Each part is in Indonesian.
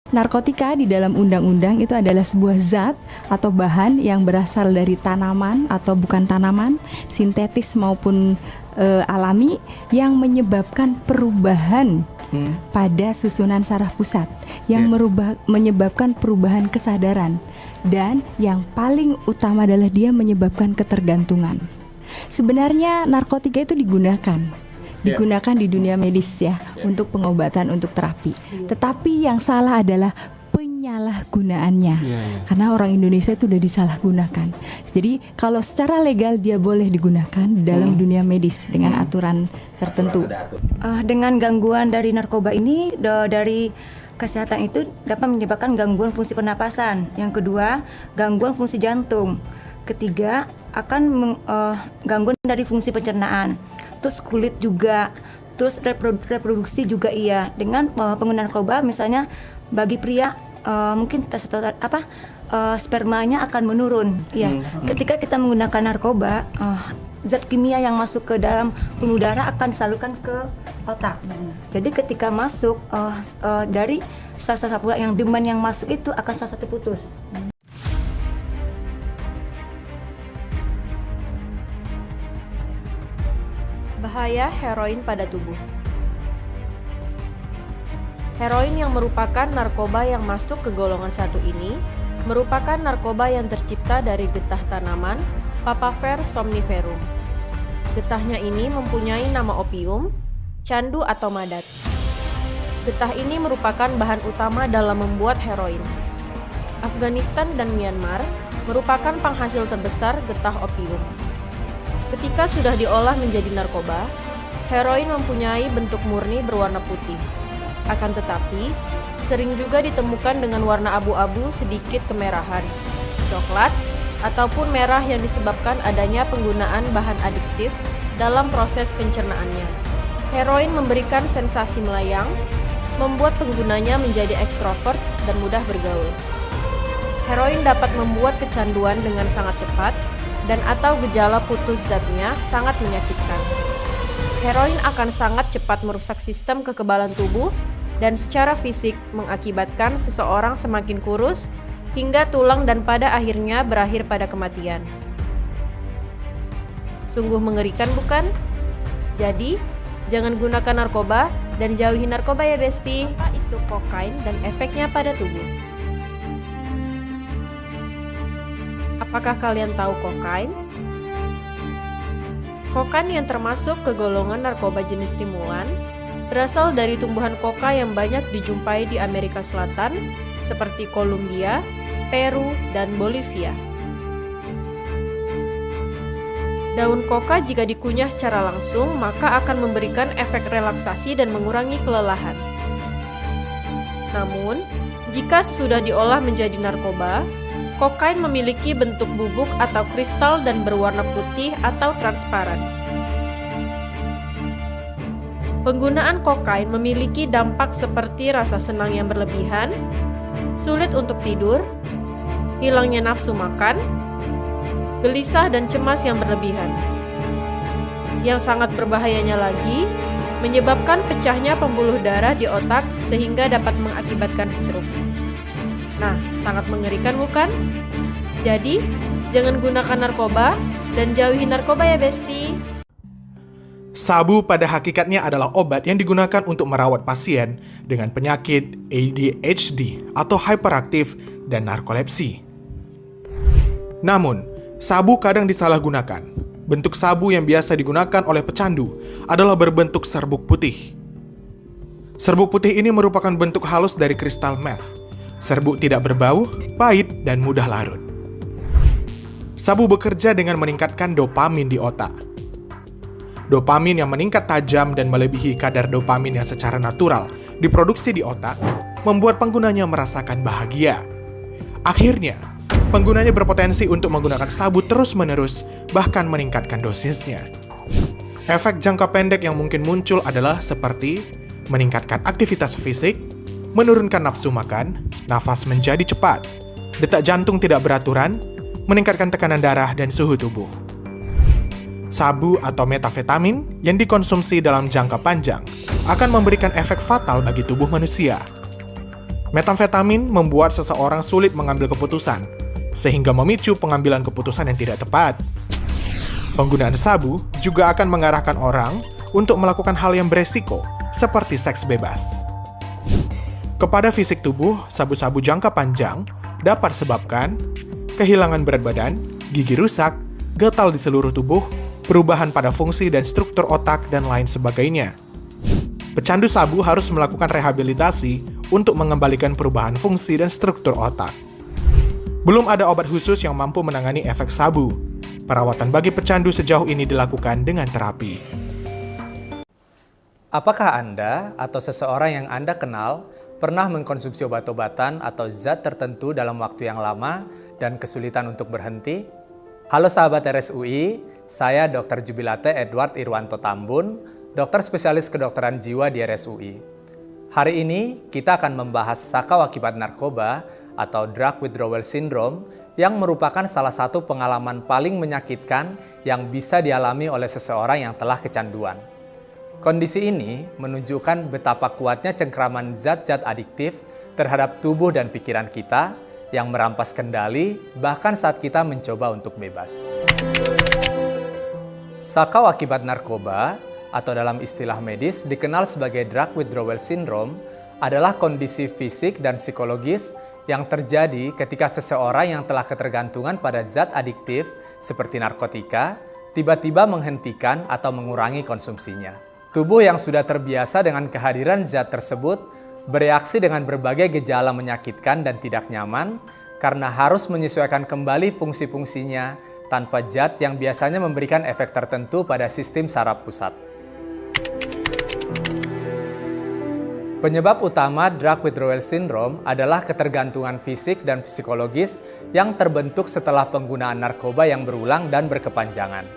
Narkotika di dalam undang-undang itu adalah sebuah zat atau bahan yang berasal dari tanaman atau bukan tanaman, sintetis maupun alami, yang menyebabkan perubahan pada susunan saraf pusat, yang menyebabkan perubahan kesadaran, dan yang paling utama adalah dia menyebabkan ketergantungan. Sebenarnya narkotika itu digunakan di dunia medis ya, untuk pengobatan, untuk terapi. Tetapi yang salah adalah penyalahgunaannya. Karena orang Indonesia itu udah disalahgunakan. Jadi kalau secara legal dia boleh digunakan di dalam dunia medis dengan aturan tertentu. Dengan gangguan dari narkoba ini, dari kesehatan itu dapat menyebabkan gangguan fungsi pernapasan. Yang kedua, gangguan fungsi jantung. Ketiga, akan gangguan dari fungsi pencernaan. Terus kulit juga, terus reproduksi juga iya. Dengan penggunaan narkoba, misalnya bagi pria mungkin spermanya akan menurun. Ya, ketika kita menggunakan narkoba, zat kimia yang masuk ke dalam pembuluh darah akan disalurkan ke otak. Jadi ketika masuk dari sel-sel yang demand yang masuk itu akan salah satu putus. Bahaya heroin pada tubuh. Heroin yang merupakan narkoba yang masuk ke golongan 1 ini merupakan narkoba yang tercipta dari getah tanaman Papaver somniferum. Getahnya ini mempunyai nama opium, candu atau madat. Getah ini merupakan bahan utama dalam membuat heroin. Afghanistan dan Myanmar merupakan penghasil terbesar getah opium. Ketika sudah diolah menjadi narkoba, heroin mempunyai bentuk murni berwarna putih. Akan tetapi, sering juga ditemukan dengan warna abu-abu sedikit kemerahan, coklat, ataupun merah yang disebabkan adanya penggunaan bahan adiktif dalam proses pencernaannya. Heroin memberikan sensasi melayang, membuat penggunanya menjadi ekstrovert dan mudah bergaul. Heroin dapat membuat kecanduan dengan sangat cepat, dan atau gejala putus zatnya sangat menyakitkan. Heroin akan sangat cepat merusak sistem kekebalan tubuh dan secara fisik mengakibatkan seseorang semakin kurus hingga tulang dan pada akhirnya berakhir pada kematian. Sungguh mengerikan bukan? Jadi, jangan gunakan narkoba dan jauhi narkoba ya Besti. Apa itu kokain dan efeknya pada tubuh? Apakah kalian tahu kokain? Kokain yang termasuk ke golongan narkoba jenis stimulan berasal dari tumbuhan koka yang banyak dijumpai di Amerika Selatan seperti Kolombia, Peru, dan Bolivia. Daun koka jika dikunyah secara langsung maka akan memberikan efek relaksasi dan mengurangi kelelahan. Namun, jika sudah diolah menjadi narkoba, kokain memiliki bentuk bubuk atau kristal dan berwarna putih atau transparan. Penggunaan kokain memiliki dampak seperti rasa senang yang berlebihan, sulit untuk tidur, hilangnya nafsu makan, gelisah dan cemas yang berlebihan. Yang sangat berbahayanya lagi, menyebabkan pecahnya pembuluh darah di otak sehingga dapat mengakibatkan stroke. Nah, sangat mengerikan bukan? Jadi, jangan gunakan narkoba dan jauhi narkoba ya Besti. Sabu pada hakikatnya adalah obat yang digunakan untuk merawat pasien dengan penyakit ADHD atau hyperaktif dan narkolepsi. Namun, sabu kadang disalahgunakan. Bentuk sabu yang biasa digunakan oleh pecandu adalah berbentuk serbuk putih. Serbuk putih ini merupakan bentuk halus dari kristal meth. Serbuk tidak berbau, pahit, dan mudah larut. Sabu bekerja dengan meningkatkan dopamin di otak. Dopamin yang meningkat tajam dan melebihi kadar dopamin yang secara natural diproduksi di otak, membuat penggunanya merasakan bahagia. Akhirnya, penggunanya berpotensi untuk menggunakan sabu terus-menerus, bahkan meningkatkan dosisnya. Efek jangka pendek yang mungkin muncul adalah seperti meningkatkan aktivitas fisik, menurunkan nafsu makan, nafas menjadi cepat, detak jantung tidak beraturan, meningkatkan tekanan darah dan suhu tubuh. Sabu atau metafetamin yang dikonsumsi dalam jangka panjang akan memberikan efek fatal bagi tubuh manusia. Metamfetamin membuat seseorang sulit mengambil keputusan, sehingga memicu pengambilan keputusan yang tidak tepat. Penggunaan sabu juga akan mengarahkan orang untuk melakukan hal yang beresiko, seperti seks bebas. Kepada fisik tubuh, sabu-sabu jangka panjang dapat sebabkan kehilangan berat badan, gigi rusak, gatal di seluruh tubuh, perubahan pada fungsi dan struktur otak, dan lain sebagainya. Pecandu sabu harus melakukan rehabilitasi untuk mengembalikan perubahan fungsi dan struktur otak. Belum ada obat khusus yang mampu menangani efek sabu. Perawatan bagi pecandu sejauh ini dilakukan dengan terapi. Apakah Anda atau seseorang yang Anda kenal pernah mengkonsumsi obat-obatan atau zat tertentu dalam waktu yang lama dan kesulitan untuk berhenti? Halo sahabat RSUI, saya Dr. Jubilate Edward Irwanto Tambun, dokter spesialis kedokteran jiwa di RSUI. Hari ini kita akan membahas sakau akibat narkoba atau drug withdrawal syndrome yang merupakan salah satu pengalaman paling menyakitkan yang bisa dialami oleh seseorang yang telah kecanduan. Kondisi ini menunjukkan betapa kuatnya cengkraman zat-zat adiktif terhadap tubuh dan pikiran kita yang merampas kendali bahkan saat kita mencoba untuk bebas. Sakau akibat narkoba atau dalam istilah medis dikenal sebagai drug withdrawal syndrome adalah kondisi fisik dan psikologis yang terjadi ketika seseorang yang telah ketergantungan pada zat adiktif seperti narkotika tiba-tiba menghentikan atau mengurangi konsumsinya. Tubuh yang sudah terbiasa dengan kehadiran zat tersebut bereaksi dengan berbagai gejala menyakitkan dan tidak nyaman karena harus menyesuaikan kembali fungsi-fungsinya tanpa zat yang biasanya memberikan efek tertentu pada sistem saraf pusat. Penyebab utama drug withdrawal syndrome adalah ketergantungan fisik dan psikologis yang terbentuk setelah penggunaan narkoba yang berulang dan berkepanjangan.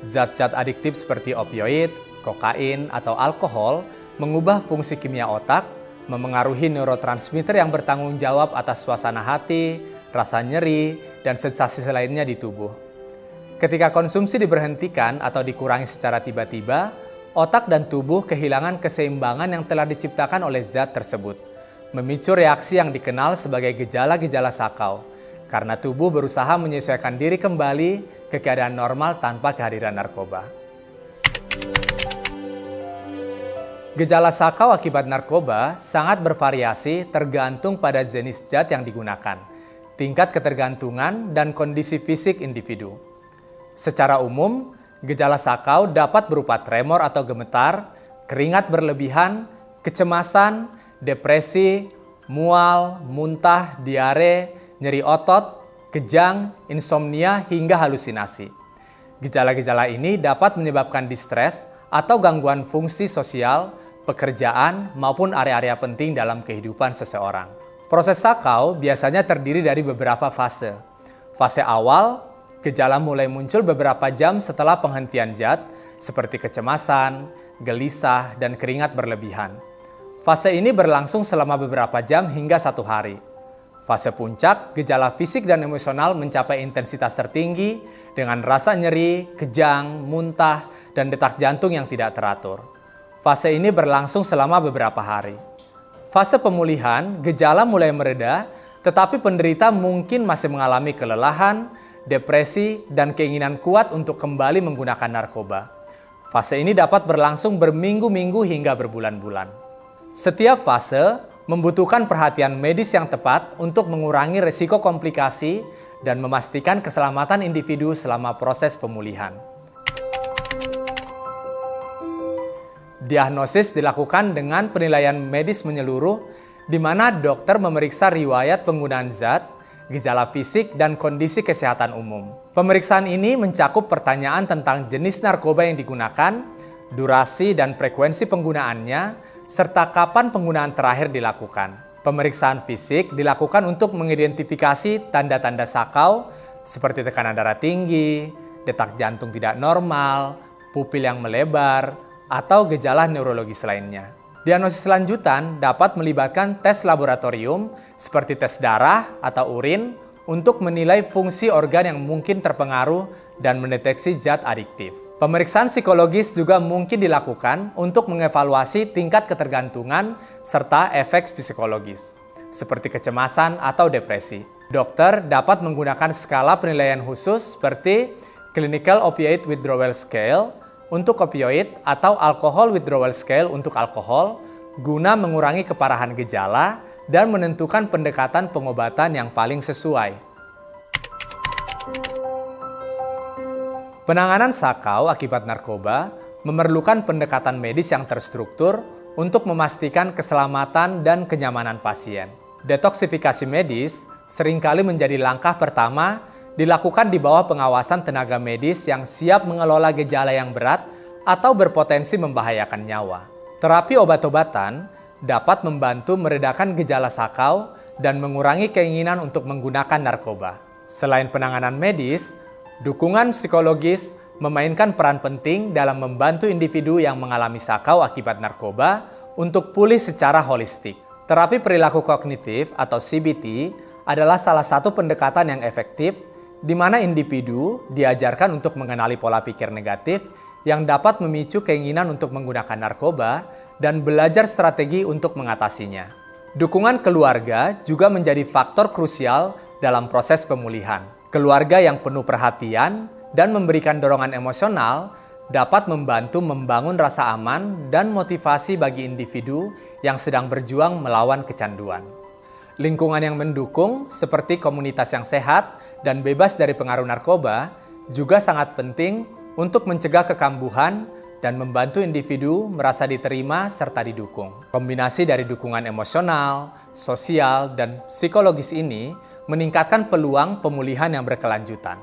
Zat-zat adiktif seperti opioid, kokain, atau alkohol mengubah fungsi kimia otak, memengaruhi neurotransmitter yang bertanggung jawab atas suasana hati, rasa nyeri, dan sensasi lainnya di tubuh. Ketika konsumsi diberhentikan atau dikurangi secara tiba-tiba, otak dan tubuh kehilangan keseimbangan yang telah diciptakan oleh zat tersebut, memicu reaksi yang dikenal sebagai gejala-gejala sakau, karena tubuh berusaha menyesuaikan diri kembali ke keadaan normal tanpa kehadiran narkoba. Gejala sakau akibat narkoba sangat bervariasi tergantung pada jenis zat yang digunakan, tingkat ketergantungan, dan kondisi fisik individu. Secara umum, gejala sakau dapat berupa tremor atau gemetar, keringat berlebihan, kecemasan, depresi, mual, muntah, diare, nyeri otot, kejang, insomnia, hingga halusinasi. Gejala-gejala ini dapat menyebabkan distres atau gangguan fungsi sosial, pekerjaan, maupun area-area penting dalam kehidupan seseorang. Proses sakau biasanya terdiri dari beberapa fase. Fase awal, gejala mulai muncul beberapa jam setelah penghentian zat, seperti kecemasan, gelisah, dan keringat berlebihan. Fase ini berlangsung selama beberapa jam hingga 1 hari. Fase puncak, gejala fisik dan emosional mencapai intensitas tertinggi dengan rasa nyeri, kejang, muntah, dan detak jantung yang tidak teratur. Fase ini berlangsung selama beberapa hari. Fase pemulihan, gejala mulai mereda, tetapi penderita mungkin masih mengalami kelelahan, depresi, dan keinginan kuat untuk kembali menggunakan narkoba. Fase ini dapat berlangsung berminggu-minggu hingga berbulan-bulan. Setiap fase membutuhkan perhatian medis yang tepat untuk mengurangi risiko komplikasi dan memastikan keselamatan individu selama proses pemulihan. Diagnosis dilakukan dengan penilaian medis menyeluruh, di mana dokter memeriksa riwayat penggunaan zat, gejala fisik, dan kondisi kesehatan umum. Pemeriksaan ini mencakup pertanyaan tentang jenis narkoba yang digunakan, durasi dan frekuensi penggunaannya, serta kapan penggunaan terakhir dilakukan. Pemeriksaan fisik dilakukan untuk mengidentifikasi tanda-tanda sakau seperti tekanan darah tinggi, detak jantung tidak normal, pupil yang melebar, atau gejala neurologis lainnya. Diagnosis lanjutan dapat melibatkan tes laboratorium seperti tes darah atau urin untuk menilai fungsi organ yang mungkin terpengaruh dan mendeteksi zat adiktif. Pemeriksaan psikologis juga mungkin dilakukan untuk mengevaluasi tingkat ketergantungan serta efek psikologis. seperti kecemasan atau depresi. Dokter dapat menggunakan skala penilaian khusus seperti Clinical Opioid Withdrawal Scale untuk opioid atau Alcohol Withdrawal Scale untuk alkohol, guna mengurangi keparahan gejala dan menentukan pendekatan pengobatan yang paling sesuai. Penanganan sakau akibat narkoba memerlukan pendekatan medis yang terstruktur untuk memastikan keselamatan dan kenyamanan pasien. Detoksifikasi medis seringkali menjadi langkah pertama dilakukan di bawah pengawasan tenaga medis yang siap mengelola gejala yang berat atau berpotensi membahayakan nyawa. Terapi obat-obatan dapat membantu meredakan gejala sakau dan mengurangi keinginan untuk menggunakan narkoba. Selain penanganan medis, dukungan psikologis memainkan peran penting dalam membantu individu yang mengalami sakau akibat narkoba untuk pulih secara holistik. Terapi perilaku kognitif atau CBT adalah salah satu pendekatan yang efektif di mana individu diajarkan untuk mengenali pola pikir negatif yang dapat memicu keinginan untuk menggunakan narkoba dan belajar strategi untuk mengatasinya. Dukungan keluarga juga menjadi faktor krusial dalam proses pemulihan. Keluarga yang penuh perhatian dan memberikan dorongan emosional dapat membantu membangun rasa aman dan motivasi bagi individu yang sedang berjuang melawan kecanduan. Lingkungan yang mendukung seperti komunitas yang sehat dan bebas dari pengaruh narkoba juga sangat penting untuk mencegah kekambuhan dan membantu individu merasa diterima serta didukung. Kombinasi dari dukungan emosional, sosial, dan psikologis ini meningkatkan peluang pemulihan yang berkelanjutan.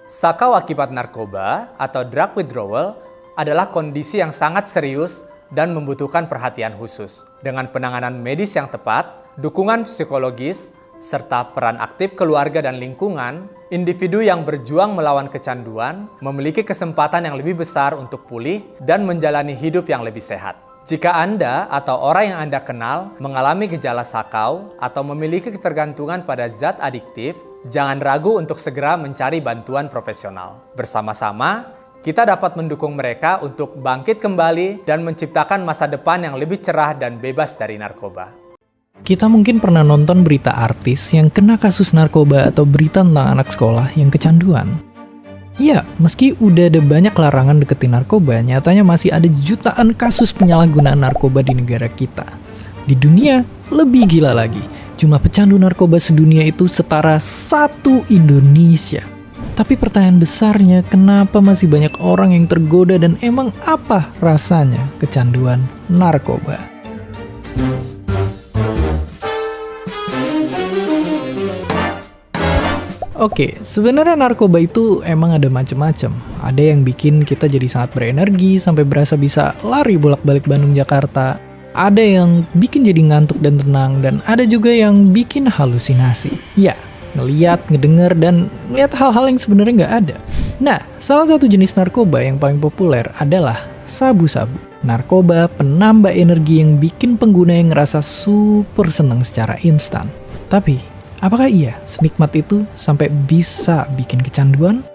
Sakau akibat narkoba atau drug withdrawal adalah kondisi yang sangat serius dan membutuhkan perhatian khusus. Dengan penanganan medis yang tepat, dukungan psikologis, serta peran aktif keluarga dan lingkungan, individu yang berjuang melawan kecanduan memiliki kesempatan yang lebih besar untuk pulih dan menjalani hidup yang lebih sehat. Jika Anda atau orang yang Anda kenal mengalami gejala sakau atau memiliki ketergantungan pada zat adiktif, jangan ragu untuk segera mencari bantuan profesional. Bersama-sama, kita dapat mendukung mereka untuk bangkit kembali dan menciptakan masa depan yang lebih cerah dan bebas dari narkoba. Kita mungkin pernah nonton berita artis yang kena kasus narkoba atau berita tentang anak sekolah yang kecanduan. Ya, meski udah ada banyak larangan deketin narkoba, nyatanya masih ada jutaan kasus penyalahgunaan narkoba di negara kita. Di dunia, lebih gila lagi. Jumlah pecandu narkoba sedunia itu setara satu Indonesia. Tapi pertanyaan besarnya, kenapa masih banyak orang yang tergoda dan emang apa rasanya kecanduan narkoba? Oke, sebenarnya narkoba itu emang ada macam-macam. Ada yang bikin kita jadi sangat berenergi sampai berasa bisa lari bolak-balik Bandung Jakarta. Ada yang bikin jadi ngantuk dan tenang, dan ada juga yang bikin halusinasi. Ya, ngeliat, ngedenger, dan ngeliat hal-hal yang sebenarnya nggak ada. Nah, salah satu jenis narkoba yang paling populer adalah sabu-sabu. Narkoba penambah energi yang bikin pengguna yang ngerasa super seneng secara instan. Tapi, apakah iya senikmat itu sampai bisa bikin kecanduan?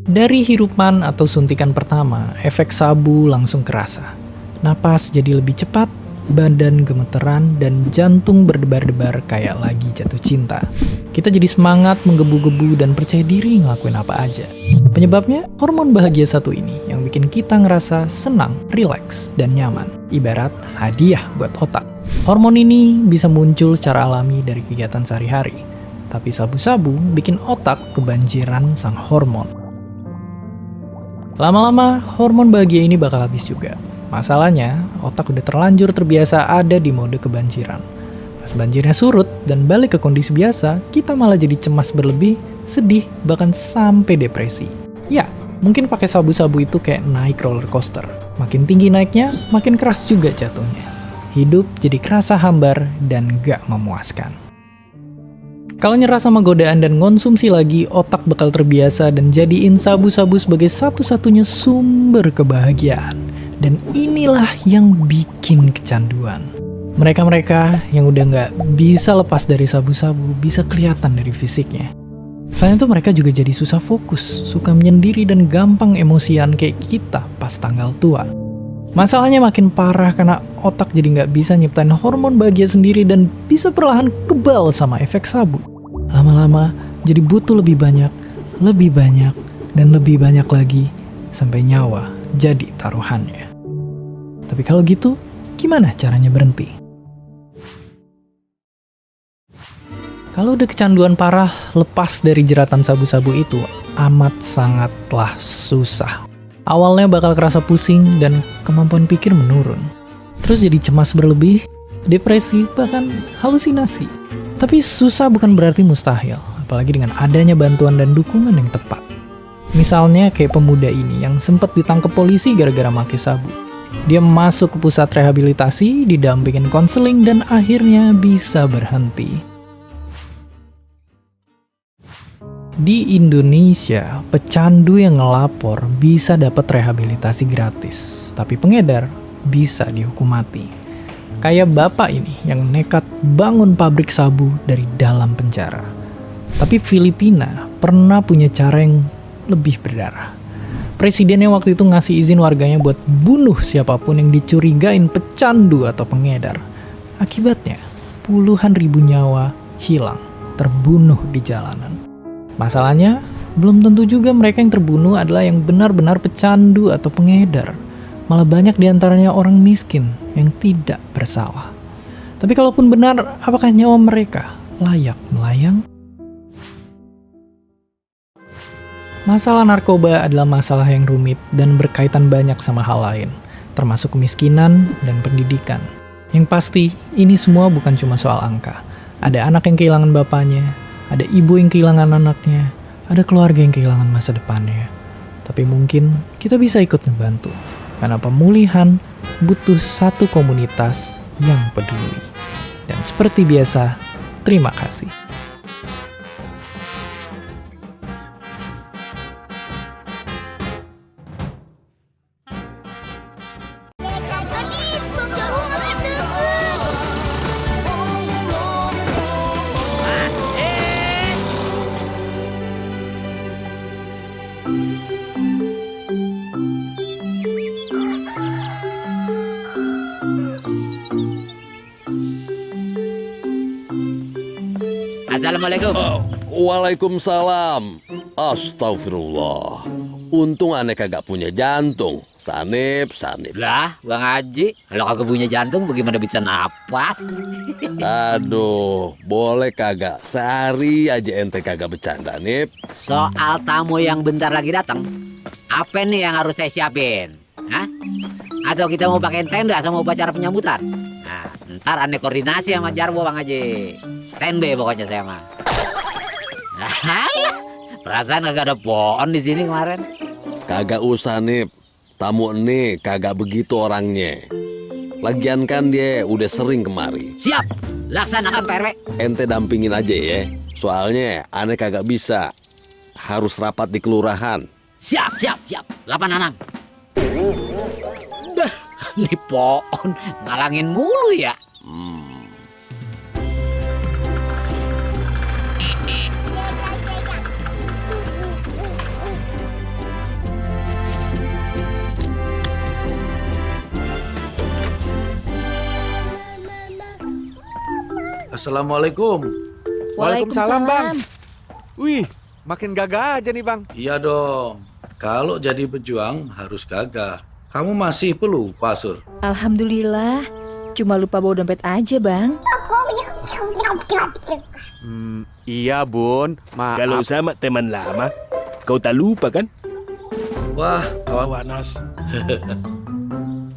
Dari hirupan atau suntikan pertama, efek sabu langsung kerasa. Napas jadi lebih cepat, badan gemeteran, dan jantung berdebar-debar kayak lagi jatuh cinta. Kita jadi semangat, menggebu-gebu, dan percaya diri ngelakuin apa aja. Penyebabnya, hormon bahagia satu ini yang bikin kita ngerasa senang, rileks, dan nyaman. Ibarat hadiah buat otak. Hormon ini bisa muncul secara alami dari kegiatan sehari-hari. Tapi sabu-sabu bikin otak kebanjiran sang hormon. Lama-lama, hormon bahagia ini bakal habis juga. Masalahnya, otak udah terlanjur terbiasa ada di mode kebanjiran. Pas banjirnya surut dan balik ke kondisi biasa, kita malah jadi cemas berlebih, sedih, bahkan sampai depresi. Ya, mungkin pakai sabu-sabu itu kayak naik roller coaster. Makin tinggi naiknya, makin keras juga jatuhnya. Hidup jadi kerasa hambar dan gak memuaskan. Kalau nyerah sama godaan dan konsumsi lagi, otak bakal terbiasa dan jadiin sabu-sabu sebagai satu-satunya sumber kebahagiaan. Dan inilah yang bikin kecanduan. Mereka-mereka yang udah gak bisa lepas dari sabu-sabu bisa kelihatan dari fisiknya. Selain itu mereka juga jadi susah fokus, suka menyendiri dan gampang emosian kayak kita pas tanggal tua. Masalahnya makin parah karena otak jadi nggak bisa nyiptain hormon bahagia sendiri dan bisa perlahan kebal sama efek sabu. Lama-lama jadi butuh lebih banyak, dan lebih banyak lagi sampai nyawa jadi taruhannya. Tapi kalau gitu, gimana caranya berhenti? Kalau udah kecanduan parah, lepas dari jeratan sabu-sabu itu amat sangatlah susah. Awalnya bakal kerasa pusing dan kemampuan pikir menurun. Terus jadi cemas berlebih, depresi, bahkan halusinasi. Tapi susah bukan berarti mustahil, apalagi dengan adanya bantuan dan dukungan yang tepat. Misalnya kayak pemuda ini yang sempat ditangkap polisi gara-gara make sabu. Dia masuk ke pusat rehabilitasi, didampingin konseling, dan akhirnya bisa berhenti. Di Indonesia, pecandu yang ngelapor bisa dapat rehabilitasi gratis, tapi pengedar bisa dihukum mati. Kayak bapak ini yang nekat bangun pabrik sabu dari dalam penjara. Tapi Filipina pernah punya cara yang lebih berdarah. Presidennya waktu itu ngasih izin warganya buat bunuh siapapun yang dicurigain pecandu atau pengedar. Akibatnya, puluhan ribu nyawa hilang, terbunuh di jalanan. Masalahnya, belum tentu juga mereka yang terbunuh adalah yang benar-benar pecandu atau pengedar. Malah banyak diantaranya orang miskin yang tidak bersalah. Tapi kalaupun benar, apakah nyawa mereka layak melayang? Masalah narkoba adalah masalah yang rumit dan berkaitan banyak sama hal lain, termasuk kemiskinan dan pendidikan. Yang pasti, ini semua bukan cuma soal angka. Ada anak yang kehilangan bapaknya, ada ibu yang kehilangan anaknya, ada keluarga yang kehilangan masa depannya. Tapi mungkin kita bisa ikut membantu, karena pemulihan butuh satu komunitas yang peduli. Dan seperti biasa, terima kasih. Assalamualaikum. Waalaikumsalam. Astagfirullah. Untung aneh kagak punya jantung. Sanip. Lah, Bang Haji, kalau kagak punya jantung bagaimana bisa napas? Aduh, boleh kagak? Sehari aja ente kagak bercanda, Nip. Soal tamu yang bentar lagi datang, apa nih yang harus saya siapin? Hah? Atau kita mau pakai tenda sama upacara penyambutan? Nah, ntar aneh koordinasi sama Jarwo, Bang Haji. Standby pokoknya saya mah. Perasaan kagak ada pohon di sini kemarin. Kagak usah, Nip. Tamu ini kagak begitu orangnya. Lagian kan dia udah sering kemari. Siap, laksanakan Pak RW. Ente dampingin aja ya. Soalnya aneh kagak bisa. Harus rapat di kelurahan. Siap. 86. Bah, ini pohon ngalangin mulu ya. Assalamualaikum. Waalaikumsalam, Bang. Wih, makin gagah aja nih, Bang. Iya dong. Kalau jadi pejuang harus gagah. Kamu masih pelupa, Sur? Alhamdulillah. Cuma lupa bawa dompet aja, Bang. Iya, Bun. Maaf. Kalau sama teman lama, kau tak lupa kan? Wah, kawan Wanas.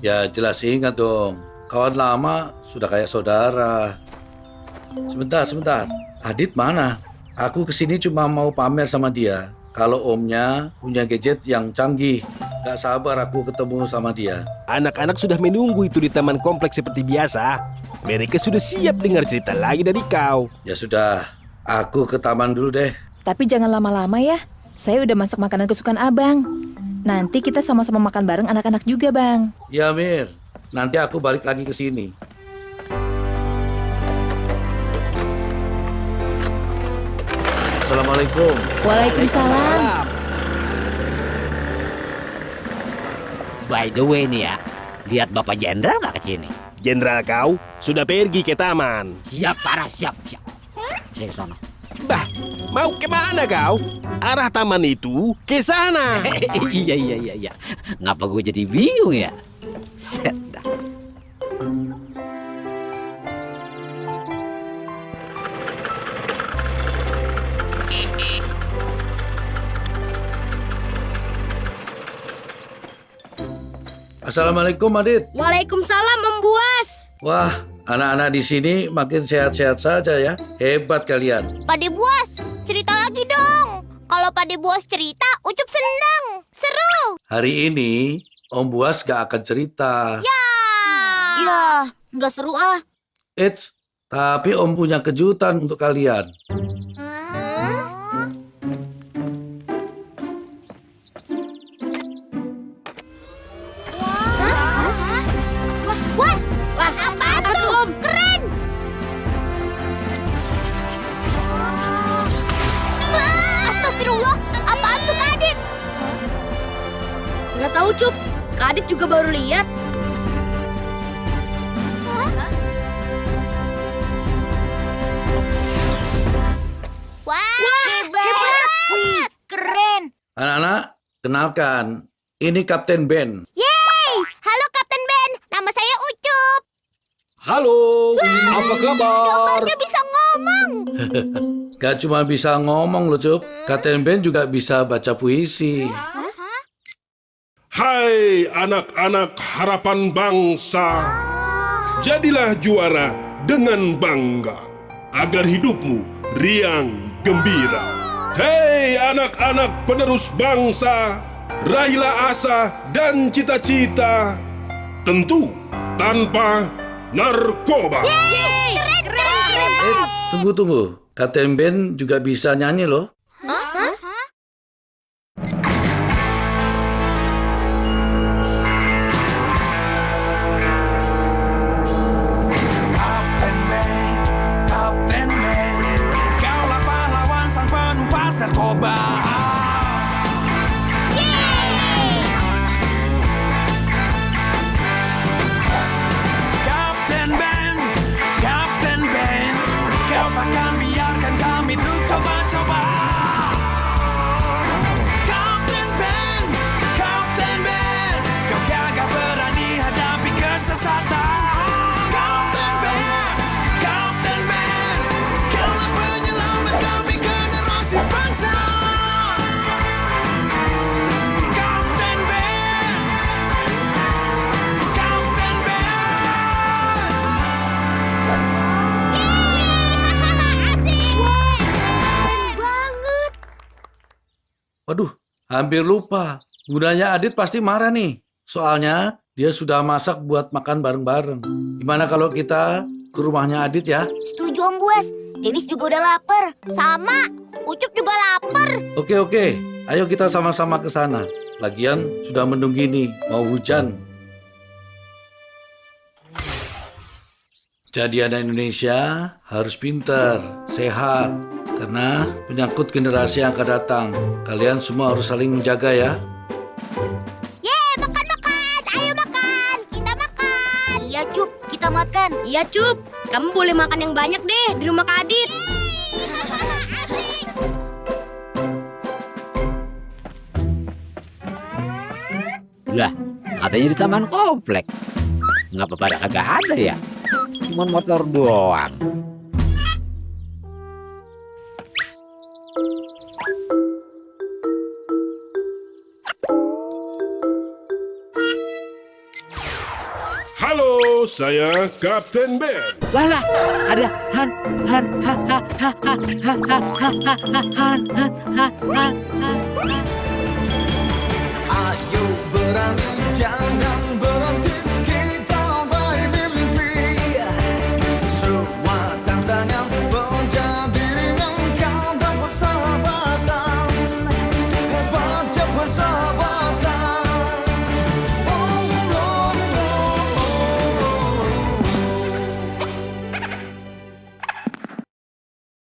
Ya jelas ingat dong. Kawan lama sudah kayak saudara. Sebentar. Adit mana? Aku kesini cuma mau pamer sama dia. Kalau omnya punya gadget yang canggih. Gak sabar aku ketemu sama dia. Anak-anak sudah menunggu itu di taman kompleks seperti biasa. Mereka sudah siap dengar cerita lagi dari kau. Ya sudah, aku ke taman dulu deh. Tapi jangan lama-lama ya. Saya udah masak makanan kesukaan Abang. Nanti kita sama-sama makan bareng anak-anak juga, Bang. Ya Mir, nanti aku balik lagi ke sini. Assalamualaikum. Waalaikumsalam. By the way nih ya, lihat Bapak Jenderal nggak ke sini? Jenderal kau sudah pergi ke taman. Siap, Para, siap. Saya ke sono. Bah, mau kemana kau? Arah taman itu ke sana. Iya. Ngapa gue jadi bingung ya? Set dah. Assalamualaikum Adit. Waalaikumsalam Om Buas. Wah, anak-anak di sini makin sehat-sehat saja ya. Hebat kalian. Pade Buas, cerita lagi dong. Kalau Pade Buas cerita, Ucup seneng. Seru. Hari ini Om Buas gak akan cerita. Ya, nggak seru ah. Eits, tapi Om punya kejutan untuk kalian. Wah, apa tuh? Keren. Astagfirullah, apaan tuh Kak Adit? Nggak tahu Cup, Kak Adit juga baru lihat. Wah, hebat. Keren. Anak-anak, kenalkan. Ini Kapten Ben. Yeay, halo Kapten Ben, nama saya Ucup. Halo, apa kabar? Gambarnya bisa ngomong. Gak cuma bisa ngomong loh, Cup. Kapten Ben juga bisa baca puisi. Hai anak-anak harapan bangsa, jadilah juara dengan bangga, agar hidupmu riang gembira. Hei anak-anak penerus bangsa, raihlah asa dan cita-cita, tentu tanpa narkoba. Keren. Tunggu. Kapten Ben juga bisa nyanyi loh. Kapten Ben, kaulah pahlawan sang penumpas narkoba. Kapten Ben, kau takkan biarkan kami tuh coba-coba. Kapten Ben, kau gagah berani hadapi kesesatan. Kapten Ben, kaulah penyelamat kami generasi bangsa. Kapten Ben. Banget. Waduh, hampir lupa. Bundanya Adit pasti marah nih. Soalnya dia sudah masak buat makan bareng-bareng. Gimana kalau kita ke rumahnya Adit ya? Setuju Om Buas, Denis juga udah lapar. Sama, Ucup juga lapar. Oke. Ayo kita sama-sama ke sana. Lagian sudah mendung gini, mau hujan. Jadi anak Indonesia harus pintar, sehat. Karena penyangkut generasi yang akan datang. Kalian semua harus saling menjaga ya. Yeay, makan. Ayo makan. Kita makan. Iya, Cup. Kita makan. Iya, Cup. Kamu boleh makan yang banyak deh di rumah Kak Adit. Asik. Lah, katanya di taman komplek. Ngapa pada kagak ada ya? Cuma motor doang. Halo, saya Kapten Ben. Walah, ada Han. Ayo berani jangan